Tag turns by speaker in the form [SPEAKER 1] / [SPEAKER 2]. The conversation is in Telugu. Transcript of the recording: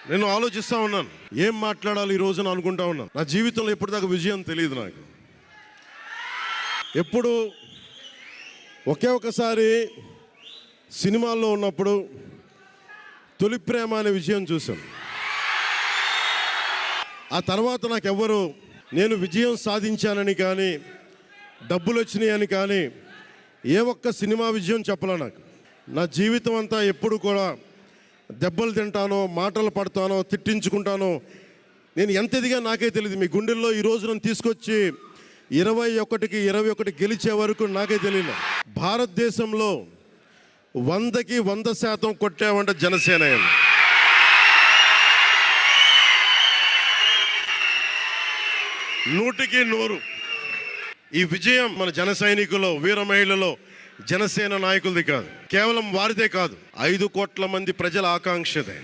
[SPEAKER 1] నేను ఆలోచిస్తూ ఉన్నాను, ఏం మాట్లాడాలి ఈ రోజున అనుకుంటా ఉన్నాను. నా జీవితంలో ఎప్పటిదాకా విజయం తెలియదు నాకు. ఎప్పుడు ఒకసారి సినిమాల్లో ఉన్నప్పుడు తొలి ప్రేమ అనే విజయం చూశాను. ఆ తర్వాత నాకెవ్వరు నేను విజయం సాధించానని కానీ డబ్బులు వచ్చినాయని కానీ ఏ ఒక్క సినిమా విజయం చెప్పలే నాకు. నా జీవితం అంతా ఎప్పుడు కూడా దెబ్బలు తింటానో, మాటలు పడతానో, తిట్టించుకుంటానో. నేను ఎంత ఎదిగా నాకే తెలియదు. మీ గుండెల్లో ఈ రోజు నన్ను తీసుకొచ్చి 21కి 21 గెలిచే వరకు నాకే తెలియదు. భారతదేశంలో 100కి 100% కొట్టామంటే జనసేన. 100కి 100. ఈ విజయం మన జన సైనికులు, వీర మహిళలో, జనసేన నాయకులది కాదు, కేవలం వారిదే కాదు, 5 కోట్ల మంది ప్రజల ఆకాంక్షదే.